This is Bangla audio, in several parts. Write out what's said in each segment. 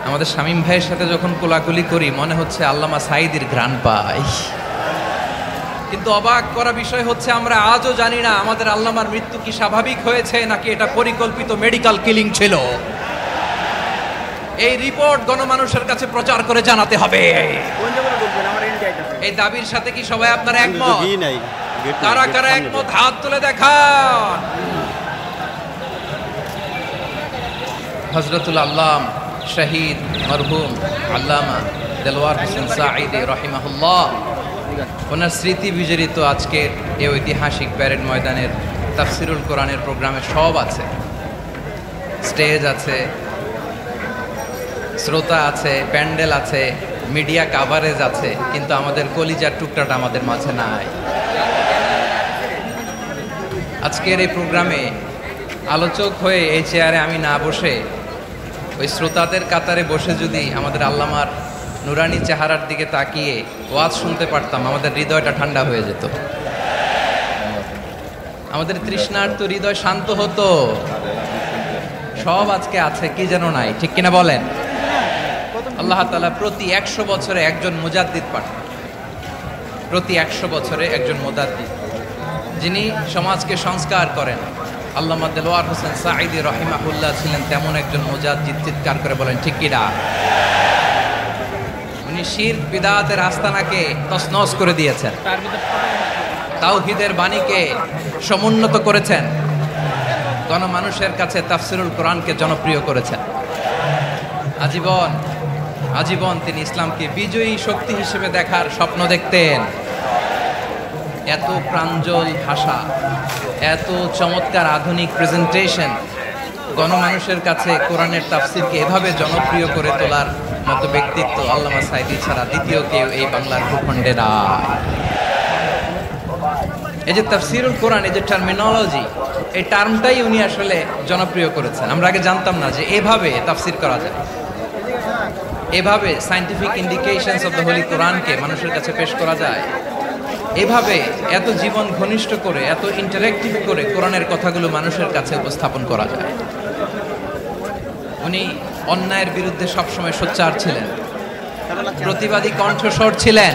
আমাদের শামীম ভাইয়ের সাথে যখন কোলাকুলি করি মনে হচ্ছে আল্লামা সাঈদীর ঘ্রাণ পাই। কিন্তু অবাক করা বিষয় হচ্ছে আমরা আজও জানি না আমাদের আল্লামার মৃত্যু কি স্বাভাবিক হয়েছে নাকি এটা পরিকল্পিত মেডিকেল কিলিং ছিল। এই রিপোর্ট গণমানুষের কাছে প্রচার করে জানাতে হবে। এই দাবির সাথে কি সবাই আপনারা একমত? কারা কারা একমত হাত তুলে দেখান। হযরতুল আল্লাম শহীদ মরহুম আল্লামা দেলওয়ার হোসেন সাঈদী রাহিমাহুল্লাহ, ওনার স্মৃতি বিজড়িত আজকের এই ঐতিহাসিক প্যারেড ময়দানের তাফসিরুল কোরআনের প্রোগ্রামে সব আছে। স্টেজ আছে, শ্রোতা আছে, প্যান্ডেল আছে, মিডিয়া কাভারেজ আছে, কিন্তু আমাদের কলিজার টুকরাটা আমাদের মাঝে নাই। আজকের এই প্রোগ্রামে আলোচক হয়ে এই চেয়ারে আমি না বসে ওই শ্রোতাদের কাতারে বসে যদি আমাদের আল্লামার নুরানি চেহারার দিকে তাকিয়ে ওয়াজ শুনতে পারতাম, আমাদের হৃদয়টা ঠান্ডা হয়ে যেত, আমাদের তৃষ্ণার্ত হৃদয় শান্ত হতো। সব আজকে আছে, কি যেন নাই, ঠিক কিনা বলেন? আল্লাহ তাআলা প্রতি 100 বছরে একজন মুজাদ্দিদ পাঠান, প্রতি 100 বছরে একজন মুজাদ্দিদ, যিনি সমাজকে সংস্কার করেন। আল্লামা দেলওয়ার হোসেন সাঈদী রাহিমাহুল্লাহ ছিলেন তেমন একজন মুজাদ্দিদ। চিৎকার করে বলেন ঠিক কিনা? উনি শিরক বিদআতের আস্তানাকে তছনছ করে দিয়েছেন, তাওহীদের বাণীকে সমুন্নত করেছেন, গণমানুষের কাছে তাফসিরুল কোরআনকে জনপ্রিয় করেছেন। আজীবন আজীবন তিনি ইসলামকে বিজয়ী শক্তি হিসেবে দেখার স্বপ্ন দেখতেন। এত প্রাঞ্জল ভাষা, এত চমৎকার আধুনিক প্রেজেন্টেশন, গণমানুষের কাছে কোরআনের তাফসিরকে এভাবে জনপ্রিয় করে তোলার মতো ব্যক্তিত্ব আল্লামা সাঈদী ছাড়া দ্বিতীয় কেউ এই বাংলার ভূখণ্ডে না। এই যে তাফসিরুল কোরআন, এই যে টার্মিনোলজি, এই টার্মটাই উনি আসলে জনপ্রিয় করেছেন। আমরা আগে জানতাম না যে এভাবে তাফসির করা যায়, এভাবে scientific indications of the Holi কোরআনকে মানুষের কাছে পেশ করা যায়, এভাবে এত জীবন ঘনিষ্ঠ করে, এত ইন্টারেক্টিভ করে কোরআনের কথাগুলো মানুষের কাছে উপস্থাপন করা যায়। উনি অন্যায়ের বিরুদ্ধে সবসময় সোচ্চার ছিলেন, প্রতিবাদী কণ্ঠস্বর ছিলেন।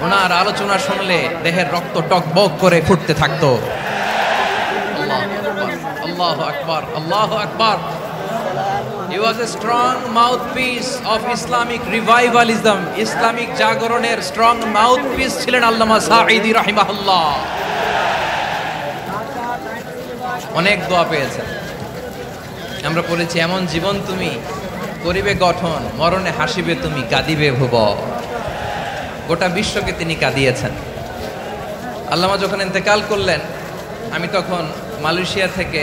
ওনার আলোচনা শুনলে দেহের রক্ত টকবক করে ফুটতে থাকতো। আল্লাহু আকবার, আল্লাহু আকবার। He was a strong mouthpiece of Islamic revivalism. Islamic জাগরণের স্ট্রং মাউথপিস ছিলেন আল্লামা সাঈদী রাহিমাহুল্লাহ। অনেক দোয়া পেয়েছেন, আমরা পড়েছি, এমন জীবন তুমি করিবে গঠন, মরণে হাসিবে তুমি, কাঁদিবে ভুব। গোটা বিশ্বকে তিনি কাঁদিয়েছেন। আল্লামা যখন ইন্তেকাল করলেন, আমি তখন মালয়েশিয়া থেকে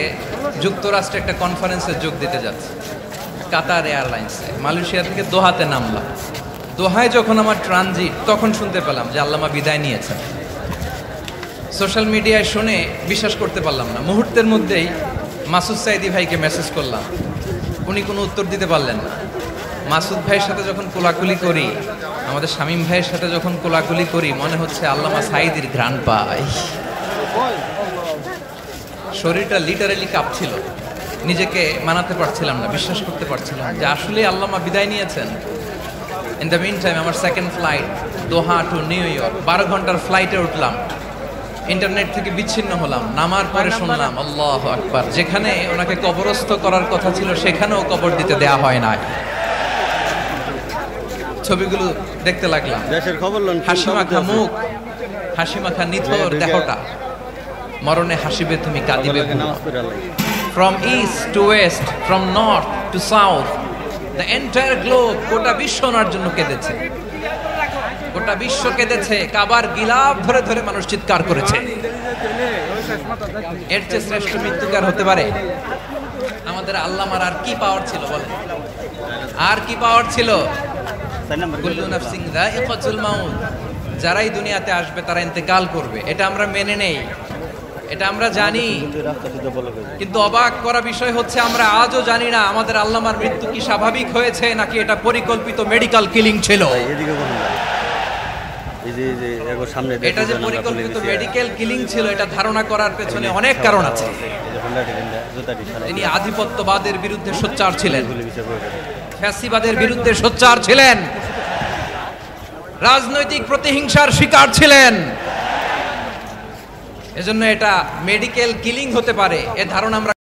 যুক্তরাষ্ট্রে একটা কনফারেন্সে যোগ দিতে যাচ্ছি, কাতার এয়ারলাইন্সে। মালয়েশিয়া থেকে দোহাতে নামলাম। দোহায় যখন আমার ট্রানজিট, তখন শুনতে পেলাম যে আল্লামা বিদায় নিয়েছেন। সোশ্যাল মিডিয়ায় শুনে বিশ্বাস করতে পারলাম না। মুহূর্তের মধ্যেই মাসুদ সাঈদী ভাইকে মেসেজ করলাম, উনি কোনো উত্তর দিতে পারলেন না। মাসুদ ভাইয়ের সাথে যখন কোলাকুলি করি, আমাদের শামীম ভাইয়ের সাথে যখন কোলাকুলি করি, মনে হচ্ছে আল্লামা সাঈদীর ঘ্রাণ পাই। শরীরটা লিটারালি কাঁপছিল, নিজেকে মানাতে পারছিলাম না, বিশ্বাস করতে পারছিলাম যে আসলে আল্লামা বিদায় নিয়েছেন। ইন দ্য মিন টাইম আমার সেকেন্ড ফ্লাইট দোহা টু নিউ ইয়র্ক, 12 ঘন্টার ফ্লাইটে উঠলাম, ইন্টারনেট থেকে বিচ্ছিন্ন হলাম। নামার পরে শুনলাম আল্লাহু আকবার, যেখানে ওনাকে কবরস্থ করার কথা ছিল সেখানেও কবর দিতে দেয়া হয় না। ছবিগুলো দেখতে লাগলাম, দেশের খবর, হাসি মাখা মুখ, হাসি মাখা নিথর দেহটা, মরণে হাসিবে তুমি, কাঁদিবে। From east to west, from north to south, the entire globe, গোটা বিশ্ব ওনার জন্য কেঁদেছে, গোটা বিশ্ব কেঁদেছে। কাবার গিলাফ ধরে ধরে মানুষ চিৎকার করেছে। এর চেয়ে শ্রেষ্ঠ মৃত্যুকার হতে পারে? আমাদের আল্লামার আর কি পাওয়ার ছিল বলেন? আর কি পাওয়ার ছিল? কুল্লু নাফসিন যায়িকাতুল মাউত, যারাই দুনিয়াতে আসবে তারা ইন্তেকাল করবে, এটা আমরা মেনে নেই, এটা আমরা জানি। কিন্তু অবাক করা বিষয় হচ্ছে আমরা আজও জানি না আমাদের আল্লামার মৃত্যু কি স্বাভাবিক হয়েছে নাকি এটা পরিকল্পিত মেডিকেল কিলিং ছিল। এটা যে পরিকল্পিত মেডিকেল কিলিং ছিল, এটা ধারণা করার পেছনে অনেক কারণ আছে। তিনি আধিপত্যবাদের বিরুদ্ধে সোচ্চার ছিলেন, ফ্যাসিবাদের বিরুদ্ধে সোচ্চার ছিলেন, রাজনৈতিক প্রতিহিংসার শিকার ছিলেন। এজন্য এটা মেডিকেল কিলিং হতে পারে এ ধারণা আমরা